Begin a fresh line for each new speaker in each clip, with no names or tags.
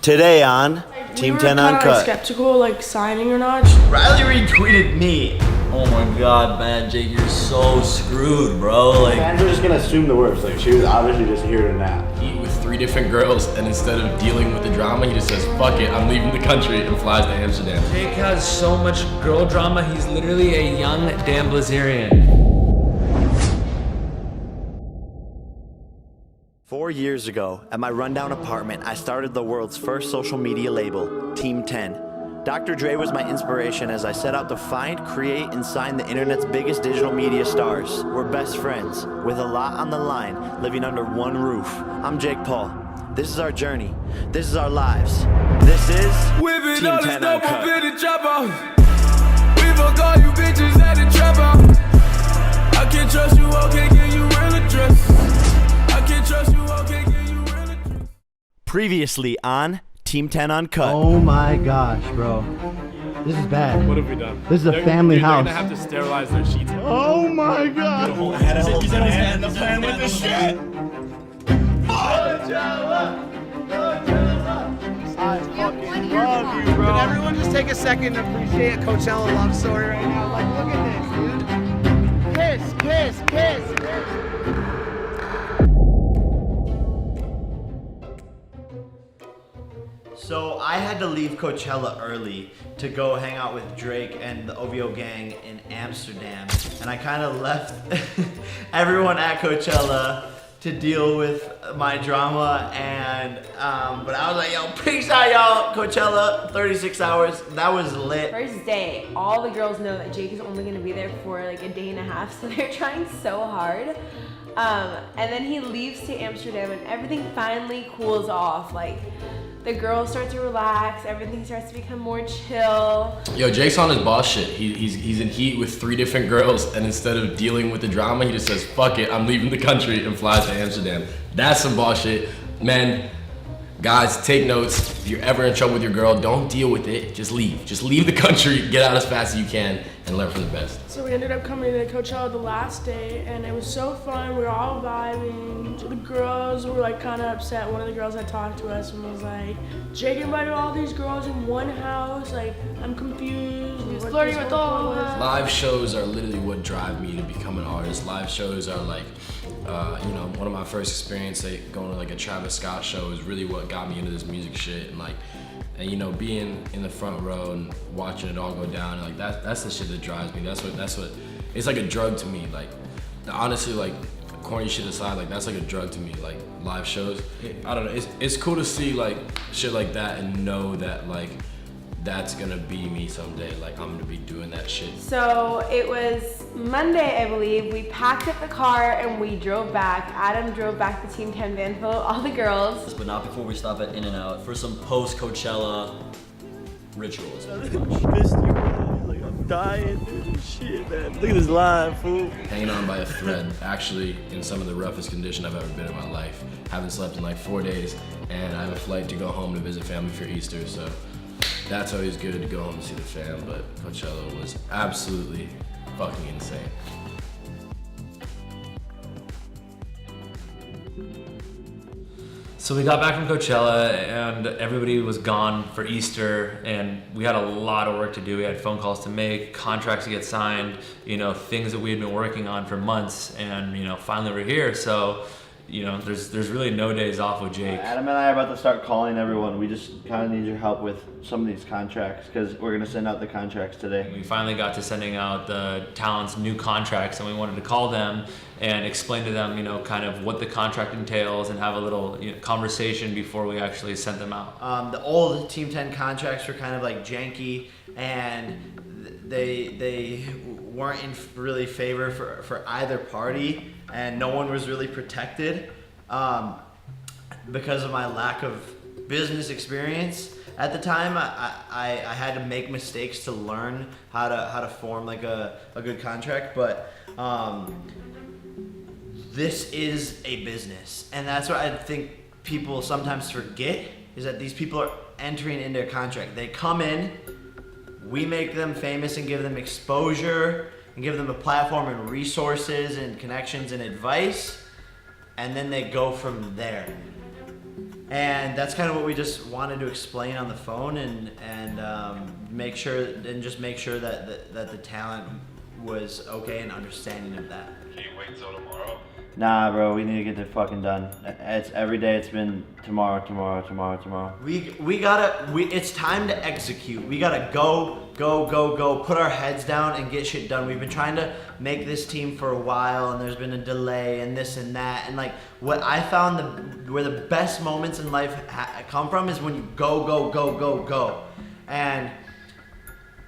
Today on Team 10 Uncut.
Like skeptical, like signing or not.
Riley retweeted me.
Oh my god, man, Jake, you're so screwed, bro. Like,
fans are just gonna assume the worst. Like, she was obviously just here to nap.
Eat with 3 different girls, and instead of dealing with the drama, he just says, fuck it, I'm leaving the country, and flies to Amsterdam.
Jake has so much girl drama, he's literally a young Dan Blazerian.
4 years ago, at my rundown apartment, I started the world's first social media label, Team 10. Dr. Dre was my inspiration as I set out to find, create, and sign the internet's biggest digital media stars. We're best friends, with a lot on the line, living under one roof. I'm Jake Paul. This is our journey. This is our lives. This is Team 10 Uncut.
We fuck all you bitches at the trap house. I can't trust you, I can't give you real address. I can't trust you, I can't give you real address.
Previously on Team 10 Uncut.
Oh my gosh, bro. This is bad.
What have we done?
This is a family house.
They're gonna have to sterilize their sheets.
Oh my god.
He's gonna end the plan with the shit.
I fucking love you, bro.
Can everyone just take a second to appreciate a Coachella love story right now? Like, look at this, dude. Kiss, kiss, kiss.
So I had to leave Coachella early to go hang out with Drake and the OVO gang in Amsterdam. And I kind of left everyone at Coachella to deal with my drama. And but I was like, yo, peace out, y'all. Coachella, 36 hours. That was lit.
First day, all the girls know that Jake is only gonna be there for like a day and a half, so they're trying so hard. And then he leaves to Amsterdam and everything finally cools off. Like, the girls start to relax, everything starts to become more chill.
Yo, Jake's on his boss shit. He's in heat with 3 different girls, and instead of dealing with the drama, he just says, fuck it, I'm leaving the country, and flies to Amsterdam. That's some boss shit. Man, guys, take notes. If you're ever in trouble with your girl, don't deal with it, just leave. Just leave the country, get out as fast as you can, and learn from the best.
So we ended up coming to Coachella the last day, and it was so fun. We were all vibing. The girls were like kind of upset. One of the girls had talked to us and was like, Jake invited all these girls in one house. Like, I'm confused. He was flirting with all of us.
Live shows are literally what drive me to become an artist. Live shows are like, you know, one of my first experiences like, going to like a Travis Scott show is really what got me into this music shit. And like, and you know, being in the front row and watching it all go down, like that's the shit that drives me. That's what, it's like a drug to me. Like, honestly, like, corny shit aside, like that's like a drug to me. Like live shows, I don't know. It's cool to see like shit like that and know that like that's gonna be me someday. Like I'm gonna be doing that shit.
So it was Monday, I believe. We packed up the car and we drove back. Adam drove back the Team 10 van full of all the girls.
but not before we stop at In-N-Out for some post-Coachella rituals.
I'm dying. Shit, man. Look at this line, fool.
Hanging on by a thread, actually in some of the roughest condition I've ever been in my life. Haven't slept in like 4 days, and I have a flight to go home to visit family for Easter, so that's always good to go home to see the fam, but Coachella was absolutely fucking insane.
So we got back from Coachella and everybody was gone for Easter and we had a lot of work to do. We had phone calls to make, contracts to get signed, you know, things that we had been working on for months, and you know, finally we're here. So, you know, there's really no days off with Jake.
Adam and I are about to start calling everyone. We just kind of need your help with some of these contracts because we're gonna send out the contracts today.
We finally got to sending out the talent's new contracts, and we wanted to call them and explain to them, you know, kind of what the contract entails and have a little, you know, conversation before we actually sent them out.
The old Team 10 contracts were kind of like janky, and they weren't in really favor for either party, and no one was really protected because of my lack of business experience. At the time, I had to make mistakes to learn how to form like a good contract, but this is a business, and that's what I think people sometimes forget, is that these people are entering into a contract. They come in, we make them famous and give them exposure and give them a platform and resources and connections and advice, and then they go from there. And that's kind of what we just wanted to explain on the phone and make sure that the talent was okay and understanding of that.
Can you wait till tomorrow?
Nah, bro, we need to get it fucking done. It's every day. It's been tomorrow.
It's time to execute. We gotta go, put our heads down and get shit done. We've been trying to make this team for a while, and there's been a delay and this and that. And like what I found where the best moments in life come from is when you go, and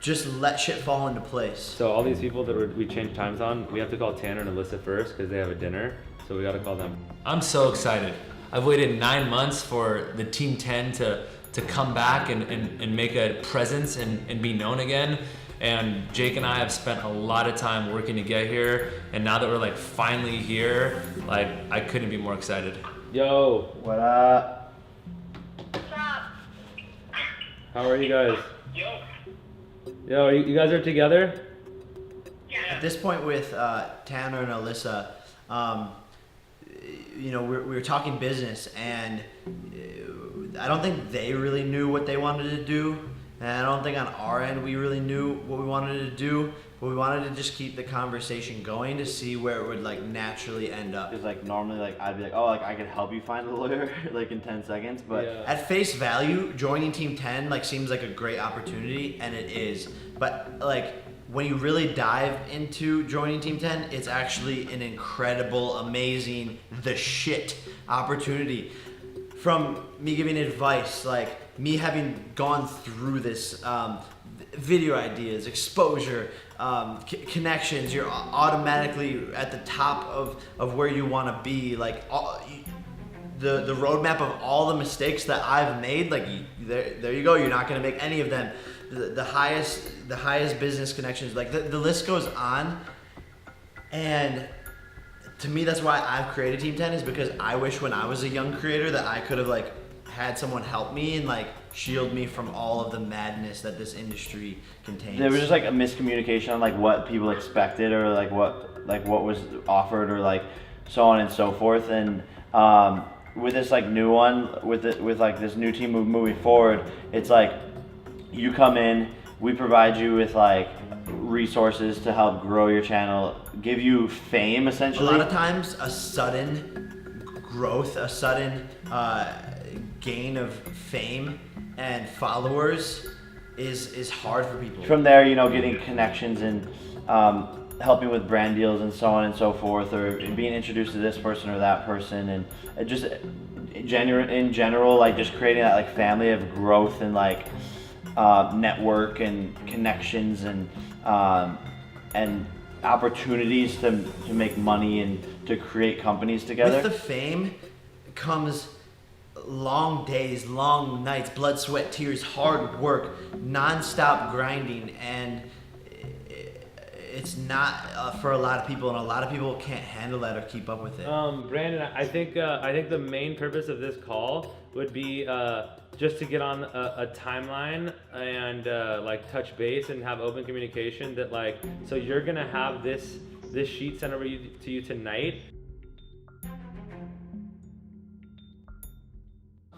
just let shit fall into place.
So all these people that we changed times on, we have to call Tana and Alyssa first because they have a dinner. So we got to call them. I'm so excited. I've waited 9 months for the Team 10 to come back and make a presence and be known again. And Jake and I have spent a lot of time working to get here. And now that we're like finally here, like I couldn't be more excited. Yo.
What up?
What's up?
How are you guys?
Yo.
Yo, you guys are together?
Yeah.
At this point with Tana and Alyssa, we were talking business, and I don't think they really knew what they wanted to do, and I don't think on our end we really knew what we wanted to do, but we wanted to just keep the conversation going to see where it would like naturally end up.
Because like normally like I'd be like, oh, like I could help you find a lawyer like in 10 seconds, but
At face value, joining Team 10 like seems like a great opportunity, and it is. But like when you really dive into joining Team 10, it's actually an incredible, amazing, the shit opportunity. From me giving advice, like me having gone through this, video ideas, exposure, connections, you're automatically at the top of where you want to be. Like the roadmap of all the mistakes that I've made, like there you go. You're not gonna make any of them. The highest business connections, like the list goes on. And to me, that's why I've created Team 10, is because I wish when I was a young creator that I could have like had someone help me and like shield me from all of the madness that this industry contains.
there was just like a miscommunication on like what people expected or like what was offered or like so on and so forth. And with this like new one, with like this new team moving forward, it's like you come in, we provide you with like resources to help grow your channel, give you fame essentially.
A lot of times a sudden growth, a sudden gain of fame and followers is hard for people.
From there, getting connections and helping with brand deals and so on and so forth, or being introduced to this person or that person, and just in general, like just creating that like family of growth and like network and connections and opportunities to make money and to create companies together.
With the fame comes long days, long nights, blood, sweat, tears, hard work, non-stop grinding, and it's not for a lot of people, and a lot of people can't handle that or keep up with it.
Brandon, I think the main purpose of this call would be just to get on a timeline and like touch base and have open communication. That like, so you're gonna have this sheet sent over to you tonight.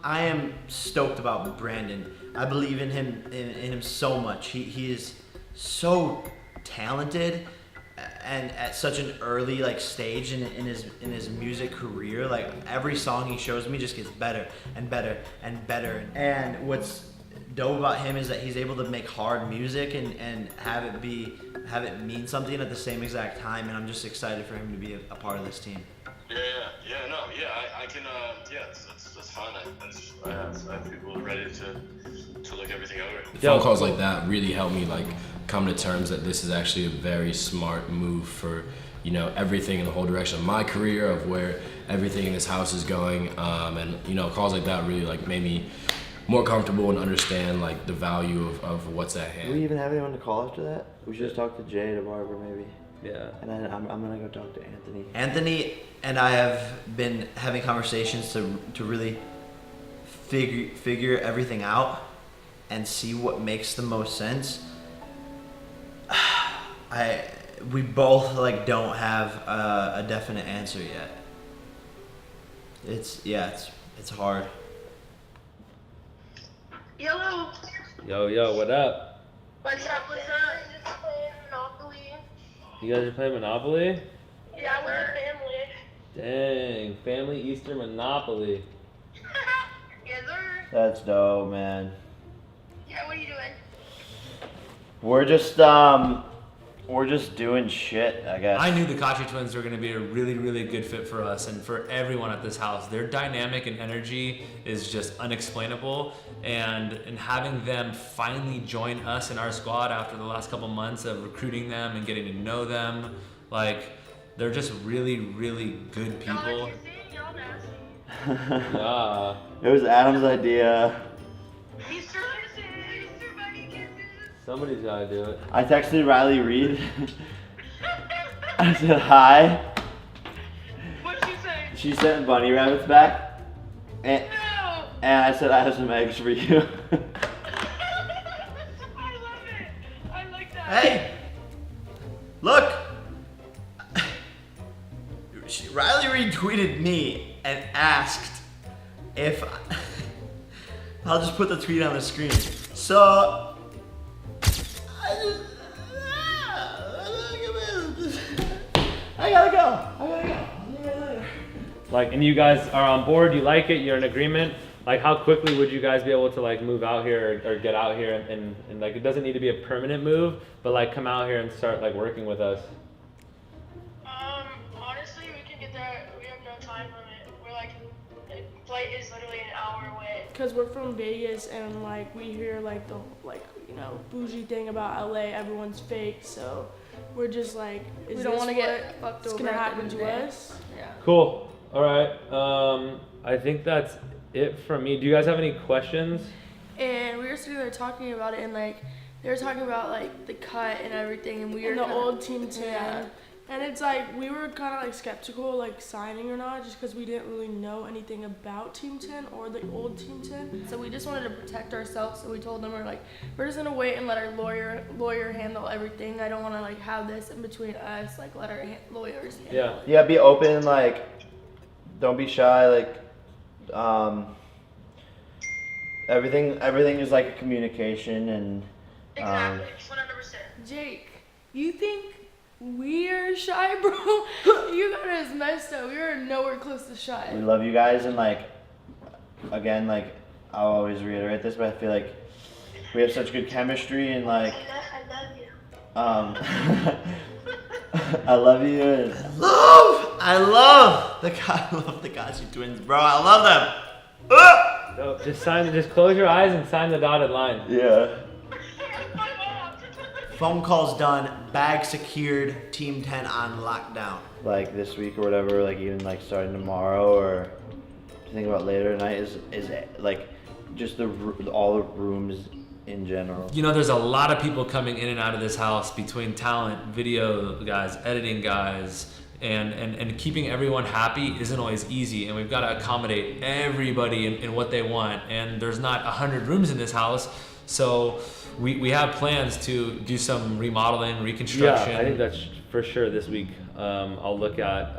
I am stoked about Brandon. I believe in him so much. He is so talented, and at such an early like stage in his music career. Like every song he shows me just gets better and better and better. And what's dope about him is that he's able to make hard music and have it mean something at the same exact time. And I'm just excited for him to be a part of this team.
I can, that's fine. I have people ready to look everything over.
Phone calls like that really help me like come to terms that this is actually a very smart move for, everything in the whole direction of my career, of where everything in this house is going. And calls like that really like made me more comfortable and understand like the value of what's at hand.
Do we even have anyone to call after that? We should just talk to Jay, to Barbara, maybe.
Yeah.
And then I'm gonna go talk to Anthony.
Anthony and I have been having conversations to really figure everything out and see what makes the most sense. We both like don't have a definite answer yet. It's It's hard.
Yellow.
Yo, what up?
What's up? What's up? Just playing Monopoly.
You guys are playing Monopoly?
Yeah, we're a family.
Dang, family Easter Monopoly.
Yes, sir.
That's dope, man.
Yeah, what are you doing?
We're just doing shit, I guess.
I knew the Kachi twins were going to be a really, really good fit for us and for everyone at this house. Their dynamic and energy is just unexplainable, and having them finally join us in our squad after the last couple months of recruiting them and getting to know them, like, they're just really, really good people. Yeah.
It was Adam's idea.
Easter kisses. Easter bunny kisses.
Somebody's got to do it.
I texted Riley Reed. I said hi.
What'd she say?
She sent bunny rabbits back. And,
No.
and I said I have some eggs for you.
I love it. I like that.
Hey, look. Riley retweeted me and asked if I'll just put the tweet on the screen. So I gotta go.
Like, and you guys are on board, you like it, you're in agreement. Like, how quickly would you guys be able to, like, move out here or get out here and like, it doesn't need to be a permanent move, but like come out here and start like working with us?
Honestly, we can get there. We have no time limit. We're like, the flight is literally an hour away.
Cause we're from Vegas and like we hear like the bougie thing about LA. Everyone's fake, so we're just like,
We don't want to get fucked
it's
over.
gonna
at the
happen
end of
to
the day.
us.
Yeah.
Cool. All right. I think that's it from me. Do you guys have any questions?
And we were sitting there talking about it, and like they were talking about like the cut and everything, and we were
And the
kinda,
old Team 10.
Yeah.
And it's like we were kind of like skeptical like signing or not, just because we didn't really know anything about Team 10 or the old Team 10.
So we just wanted to protect ourselves. So we told them we're just gonna wait and let our lawyer handle everything. I don't want to like have this in between us. Like let our lawyers handle
Yeah.
it.
Yeah, be open, like, don't be shy, like, everything is like a communication and,
Exactly. 100%.
Jake, you think we're shy, bro? You got us messed up. We were nowhere close to
we
shy.
love you guys, and like, again, like, I'll always reiterate this, but I feel like we have such good chemistry, and like,
I love you.
I love you, and
I love the Kachi twins, bro. I love them.
So just close your eyes and sign the dotted line.
yeah.
Phone calls done. Bag secured. Team 10 on lockdown.
Like this week or whatever, like even like starting tomorrow, or to think about later tonight is like just all the rooms in general.
You know, there's a lot of people coming in and out of this house between talent, video guys, editing guys, and keeping everyone happy isn't always easy, and we've got to accommodate everybody in what they want, and there's not 100 rooms in this house, so we have plans to do some remodeling, reconstruction. Yeah, I think that's for sure this week. I'll look at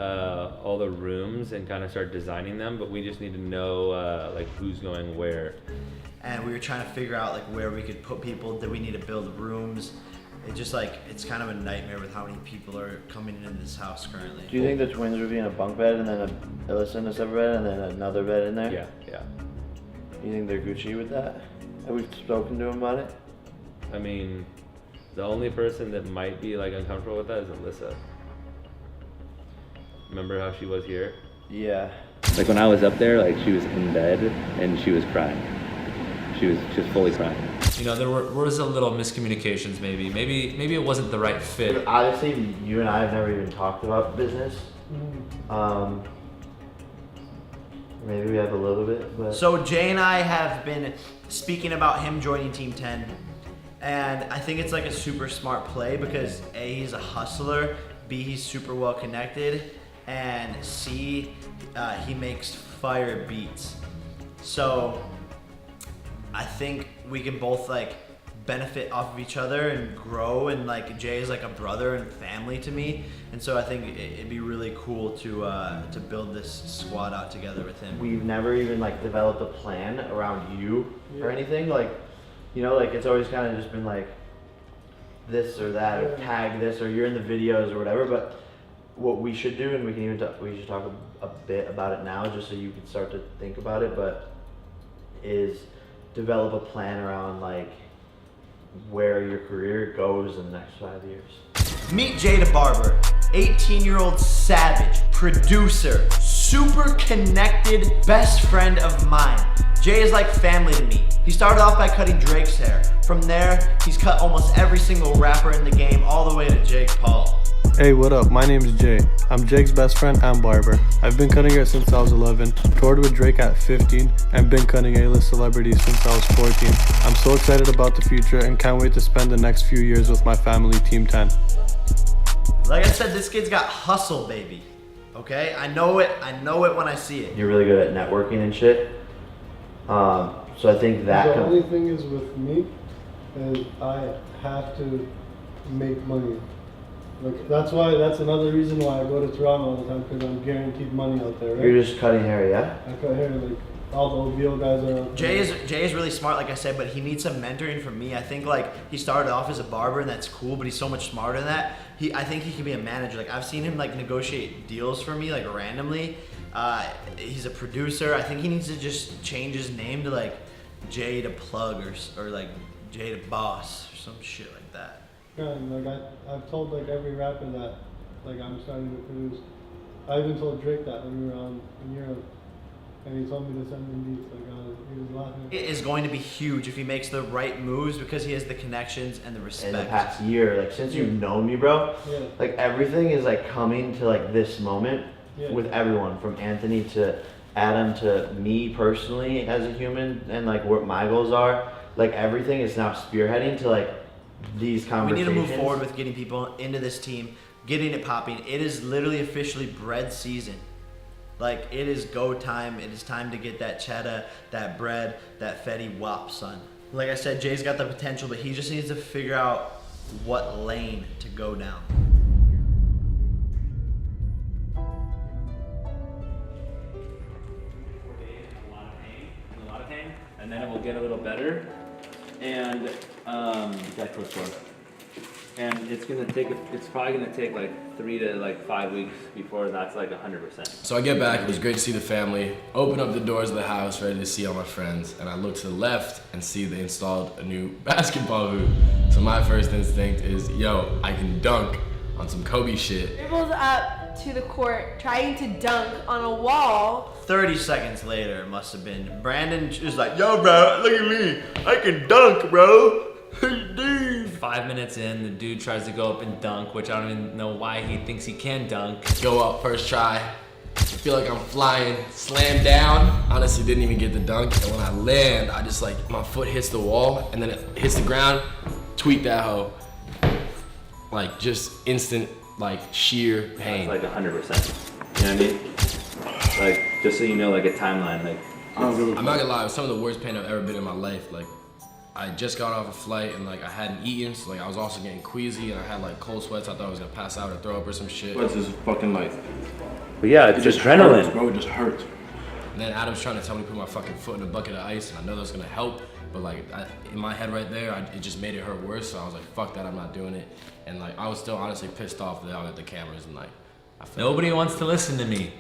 all the rooms and kind of start designing them, but we just need to know like who's going where.
And we were trying to figure out like where we could put people. Did we need to build rooms? It just like it's kind of a nightmare with how many people are coming into this house currently.
Do you think the twins would be in a bunk bed and then a Illis in a separate bed and then another bed in there?
Yeah.
You think they're Gucci with that? Have we spoken to them about it?
I mean, the only person that might be like uncomfortable with that is Alyssa. Remember how she was here?
Yeah.
Like when I was up there, like she was in bed and she was crying. She was just fully crying.
You know, there was a little miscommunications maybe. Maybe it wasn't the right fit.
Honestly, you and I have never even talked about business. Maybe we have a little bit, but
So Jay and I have been speaking about him joining Team 10, and I think it's like a super smart play because A, he's a hustler, B, he's super well connected, and C, he makes fire beats. So I think we can both like benefit off of each other and grow, and like Jay is like a brother and family to me, and so I think it'd be really cool to build this squad out together with him.
We've never even like developed a plan around you or anything, like, you know, like it's always kind of just been like this or that, or tag this, or you're in the videos or whatever. But what we should do, and we can even we should talk a bit about it now, just so you can start to think about it, but is develop a plan around like where your career goes in the next 5 years.
Meet Jada Barber, 18-year-old savage, producer, super connected, best friend of mine. Jay is like family to me. He started off by cutting Drake's hair. From there, he's cut almost every single rapper in the game, all the way to Jake Paul.
Hey, what up? My name's Jay. I'm Jake's best friend and barber. I've been cutting hair since I was 11, toured with Drake at 15, and been cutting A-list celebrities since I was 14. I'm so excited about the future and can't wait to spend the next few years with my family, Team 10.
Like I said, this kid's got hustle, baby. Okay? I know it when I see it.
You're really good at networking and shit. So I think that
the only thing is with me is I have to make money. Like that's another reason why I go to Toronto all the time, because I'm guaranteed money out there, right?
You're just cutting hair, yeah?
I cut hair, like all the OVO guys are out there.
Jay is really smart, like I said, but he needs some mentoring from me. I think like he started off as a barber, and that's cool, but he's so much smarter than that. I think he can be a manager. Like I've seen him like negotiate deals for me like randomly. He's a producer. I think he needs to just change his name to like Jay to Plug or like Jay to Boss or some shit like that.
Yeah, and like I've told like every rapper that like I'm starting to produce. I even told Drake that when we were in Europe, and he told me to send him beats. Like he was laughing.
It is going to be huge if he makes the right moves, because he has the connections and the respect.
In the past year, like since you've known me, bro, like everything is like coming to like this moment with everyone, from Anthony to Adam to me personally as a human, and like what my goals are. Like everything is now spearheading to like these conversations.
We need to move forward with getting people into this team, getting it popping. It is literally officially bread season. Like it is go time. It is time to get that cheddar, that bread, that Fetty Wap, son. Like I said, Jay's got the potential, but he just needs to figure out what lane to go down.
And then it will get a little better, and and it's probably gonna take like 3 to 5 weeks before that's like 100%.
So I get back, it was great to see the family, open up the doors of the house, ready to see all my friends, and I look to the left and see they installed a new basketball hoop. So my first instinct is, yo, I can dunk on some Kobe shit.
Dribbles up to the court, trying to dunk on a wall.
30 seconds later, it must have been. Brandon is like, yo, bro, look at me. I can dunk, bro.
5 minutes in, the dude tries to go up and dunk, which I don't even know why he thinks he can dunk.
Go up, first try. I feel like I'm flying, slam down. Honestly, didn't even get the dunk. And when I land, I just like, my foot hits the wall and then it hits the ground. Tweak that hoe. Like just instant, like sheer pain.
That's like 100%. You know what I mean? Like, just so you know, like a timeline. Like,
I'm not gonna lie, it was some of the worst pain I've ever been in my life. Like, I just got off a flight and like I hadn't eaten, so like I was also getting queasy and I had like cold sweats. I thought I was gonna pass out or throw up or some shit.
What's this fucking life? But yeah, it's just adrenaline. Hurts, bro, it just hurts.
And then Adam's trying to tell me to put my fucking foot in a bucket of ice, and I know that's gonna help, but like in my head right there, it just made it hurt worse. So I was like, fuck that, I'm not doing it. And like I was still honestly pissed off that I got the cameras and like I felt
Nobody wants to listen to me.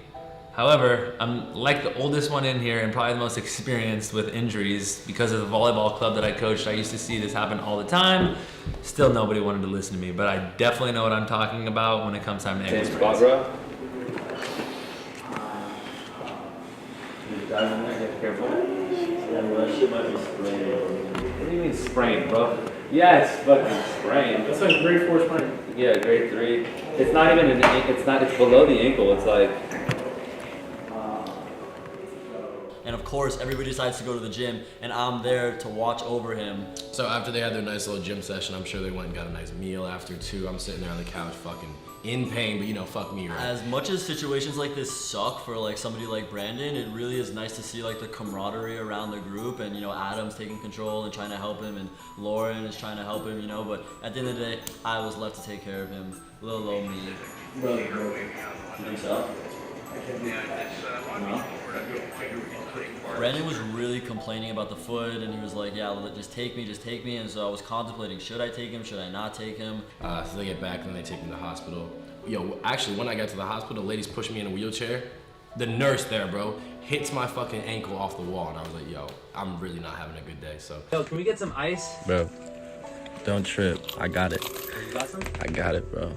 However, I'm like the oldest one in here and probably the most experienced with injuries because of the volleyball club that I coached. I used to see this happen all the time. Still nobody wanted to listen to me, but I definitely know what I'm talking about when it comes time to ankle sprains.
Spot, bro. Get careful. Shit might be sprained. What do you mean sprained, bro? Yeah, it's fucking sprained.
That's like grade 4 sprain.
Yeah, grade 3. It's not even an ankle. It's below the ankle. It's like.
And of
course, everybody decides to go to the gym, and I'm there to watch over him.
So after they had their nice little gym session, I'm sure they went and got a nice meal after too. I'm sitting there on the couch fucking in pain, but you know, fuck me, right?
As much as situations like this suck for like somebody like Brandon, it really is nice to see like the camaraderie around the group, and you know, Adam's taking control and trying to help him, and Lauren is trying to help him, you know, but at the end of the day, I was left to take care of him. Little old me. Bro, you think so? No? Brandon was really complaining about the foot, and he was like, yeah, just take me, and so I was contemplating, should I take him, should I not take him?
So they get back and they take him to the hospital. Yo, actually, when I got to the hospital, the ladies pushed me in a wheelchair. The nurse there, bro, hits my fucking ankle off the wall, and I was like, yo, I'm really not having a good day, so.
Yo, can we get some ice?
Bro, don't trip. I got it.
You got some?
I got it, bro.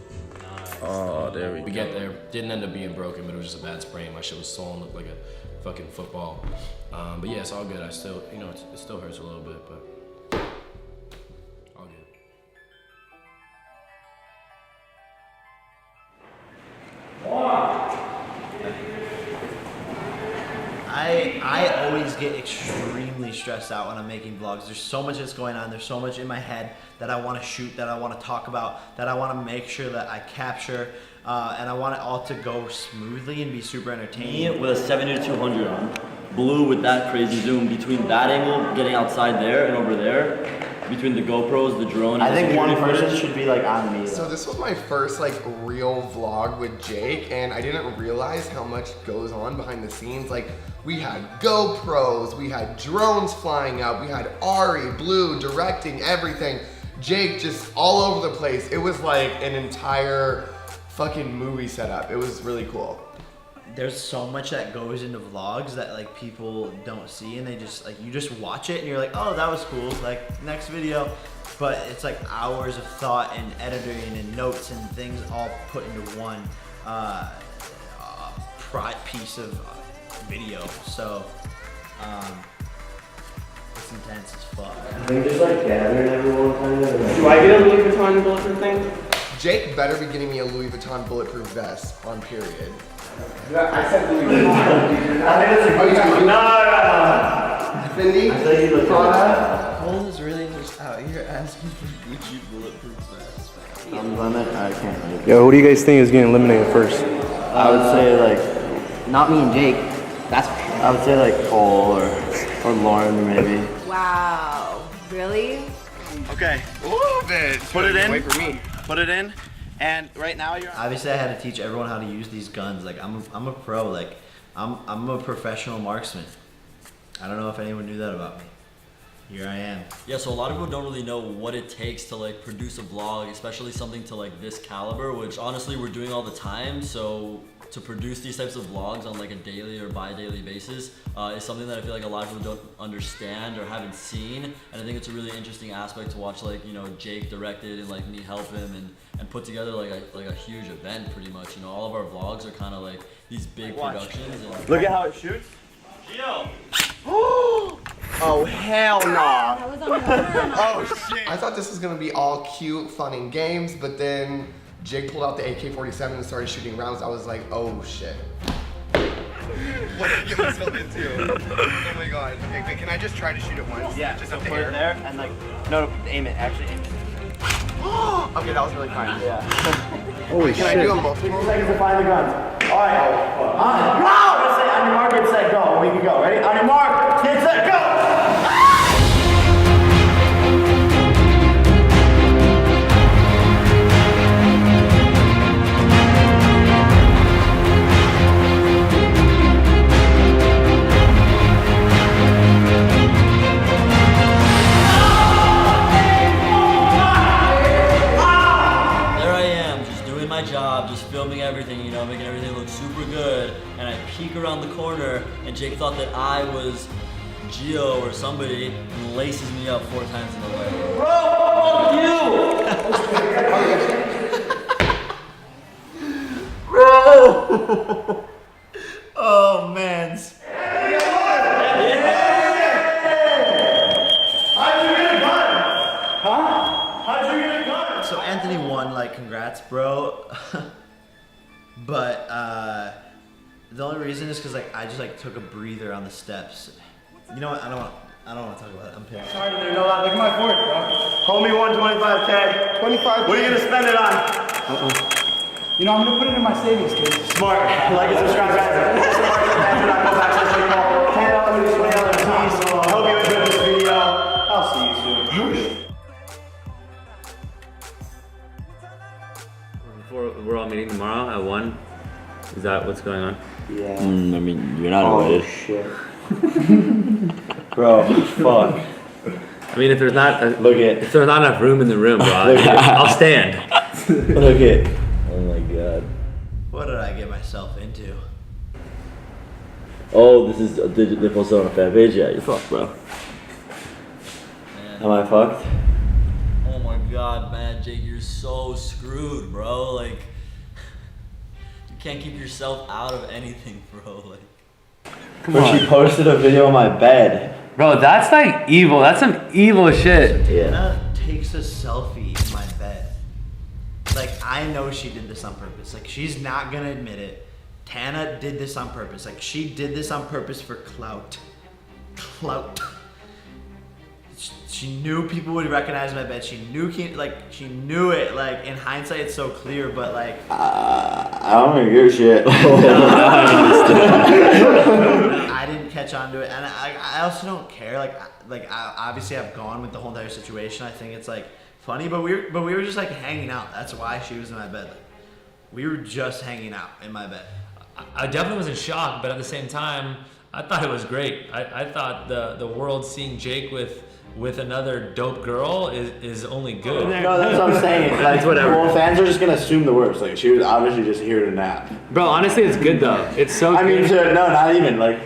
Oh, there we go.
We get there, didn't end up being broken, but it was just a bad sprain. My shit was swollen, looked like a fucking football. But yeah, it's all good. I still, you know, it still hurts a little bit, but all good.
I always get extremely stressed out when I'm making vlogs. There's so much that's going on. There's so much in my head that I want to shoot, that I want to talk about, that I want to make sure that I capture, and I want it all to go smoothly and be super entertaining.
Me with a 70-200 on, Blue with that crazy zoom, between that angle, getting outside there and over there, between the GoPros, the drone, and
I
the
think one
security
person should be like on me.
So this was my first like real vlog with Jake, and I didn't realize how much goes on behind the scenes. Like we had GoPros, we had drones flying out, we had Ari, Blue directing everything, Jake just all over the place. It was like an entire fucking movie setup. It was really cool.
There's so much that goes into vlogs that like people don't see, and they just like, you just watch it and you're like, oh, that was cool, like next video. But it's like hours of thought and editing and notes and things all put into one piece of video. So it's intense as fuck.
They just like gathering everyone kind of.
Do I get a Louis Vuitton bulletproof thing? Jake better be getting me a Louis Vuitton bulletproof vest on period. I said Louis Vuitton. I think it's a good No. Fendi?
I think you look Prada. Cole is really just out here asking for Gucci bulletproof vests.
I'm limit. I can't read.
Yo, who do you guys think is getting eliminated first?
I would say like,
not me and Jake. That's for sure.
I would say like Cole or Lauren maybe.
Wow, really?
Okay.
A little bit.
Put it in.
Wait for me.
Put it in. And right now you're obviously I had to teach everyone how to use these guns. Like I'm a pro. Like I'm a professional marksman. I don't know if anyone knew that about me. Here I am.
Yeah, so a lot of people don't really know what it takes to like produce a vlog, especially something to like this caliber, which honestly we're doing all the time. So to produce these types of vlogs on like a daily or bi-daily basis is something that I feel like a lot of people don't understand or haven't seen. And I think it's a really interesting aspect to watch, like, you know, Jake direct it and like me help him and put together like a huge event pretty much. You know, all of our vlogs are kind of like these big productions. And
look at how it shoots. Gio!
Oh hell no!
That was on camera.
Oh shit! I thought this was gonna be all cute, fun and games, but then Jake pulled out the AK-47 and started shooting rounds. I was like, oh shit. What did you get myself into? Oh my god. Hey, can I just try to shoot it once?
Yeah,
just
so
up the
put
air.
it there and like no, aim it. Actually aim it.
Okay, that was really fun.
Yeah.
Holy shit. Can I do them multiple?
60 seconds to find the guns. All right. On go! I'm gonna say on your mark, get set, go. We can go. Ready? On your mark, get set, go!
Just filming everything, you know, making everything look super good, and I peek around the corner, and Jake thought that I was Gio or somebody, and laces me up 4 times in the leg. Bro, fuck you!
Bro! Oh, man. So Anthony won, like, congrats, bro. But The only reason is because like I just like took a breather on the steps. You know what? I don't want to talk about it. I'm pissed.
Sorry, there's no lot. Look at my board, bro. Homie won 25K. 25K. What are you gonna spend it on? You know, I'm gonna put it in my savings, kid. Smart. Like and subscribe, guys. Please. I hope you enjoyed this video. I'll see you soon.
Before we're all meeting tomorrow at 1. Is that what's going on?
Yeah.
I mean, you're not invited.
Shit. Bro, fuck.
I mean, if there's not if there's not enough room in the room, bro, I'll stand.
Look at. Oh my god.
What did I get myself into?
Oh, this is they posted on a fan page. Yeah, you're fucked, bro.
Am I fucked?
Oh my god, man, Jake, you're so screwed, bro. Like, you can't keep yourself out of anything, bro. Like,
But she posted a video on my bed.
Bro, that's like evil. That's some evil shit.
Tana takes a selfie in my bed. Like, I know she did this on purpose. Like, she's not gonna admit it. Tana did this on purpose. Like, she did this on purpose for clout. Clout. She knew people would recognize my bed. She knew, she knew it. Like, in hindsight, it's so clear, but like.
I don't even give a shit.
I didn't catch on to it, and I also don't care. Like I obviously I've gone with the whole entire situation. I think it's like funny, but we were just like hanging out. That's why she was in my bed. Like, we were just hanging out in my bed.
I definitely was in shock, but at the same time, I thought it was great. I thought the world seeing Jake with another dope girl is only good.
No, that's what I'm saying. Like, whatever. Well, fans are just gonna assume the worst. Like, she was obviously just here to nap.
Bro, honestly, it's good though. It's so
I
good.
mean, no, not even. Like,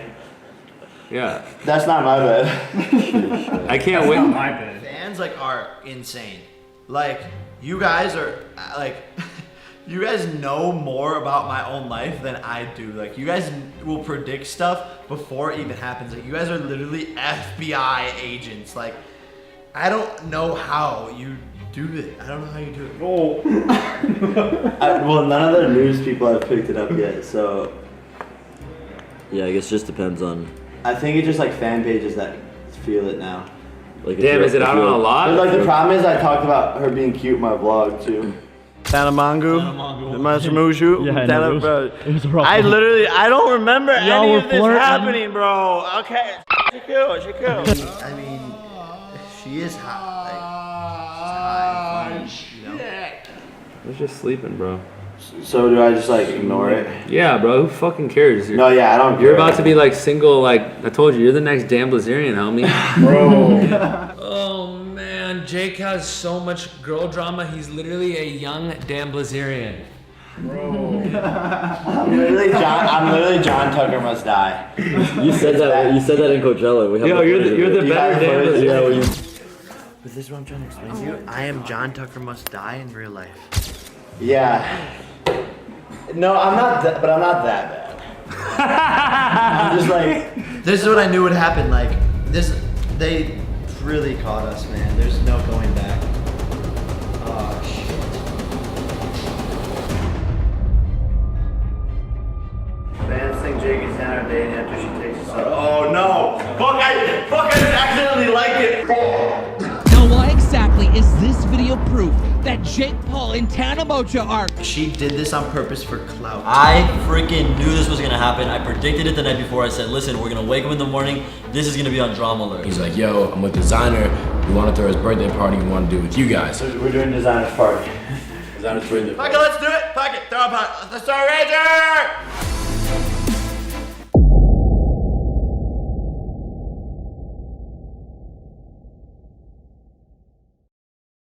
yeah.
That's not my bed.
I can't wait.
My bed.
Fans like are insane. Like, you guys are like. You guys know more about my own life than I do. Like, you guys will predict stuff before it even happens. Like, you guys are literally FBI agents. Like, I don't know how you do it. I don't know how you do it.
Oh. Well, none of the news people have picked it up yet, so.
Yeah, I guess it just depends on.
I think it's just like fan pages that feel it now.
Like,
damn, is it out on a lot?
But like the problem is, I talked about her being cute in my vlog too. Tana Mangu, Tana, bro. I don't remember any of this happening, bro. Okay, she cool.
I mean, she is hot. Like, she's hot and funny, you know?
I was just sleeping, bro.
So do I just like ignore it?
Yeah, bro. Who fucking cares?
No, yeah, I don't.
You're about to be like single. Like I told you, you're the next Dan Blazerian, homie.
Bro.
Oh man, Jake has so much girl drama. He's literally a young Dan Blazerian.
Bro. I'm literally John Tucker Must Die.
You said that. You said that in Coachella. We have
you're the better Dan Blazerian.
But this is what I'm trying to explain to you. I am John Tucker Must Die in real life.
Yeah. No, I'm not. But I'm not that bad. I'm just like.
This is what I knew would happen. Like this, they really caught us, man. There's no going back. Oh shit. Fans think Jake and Tana are dating after she takes us out. Oh no! Fuck! I just accidentally liked it.
Now, why exactly is this video proof that Jake Paul and Tana Mocha are?
She did this on purpose for clout.
I freaking knew this was gonna happen. I predicted it the night before. I said, listen, we're gonna wake up in the morning. This is gonna be on Drama Alert.
He's like, yo, I'm with Designer. We want to throw his birthday party. We want to do it with you guys.
So we're doing Designer's party.
Designer's birthday
Fuck it, let's do it. Fuck it. Throw a pot. Let's throw a Ranger.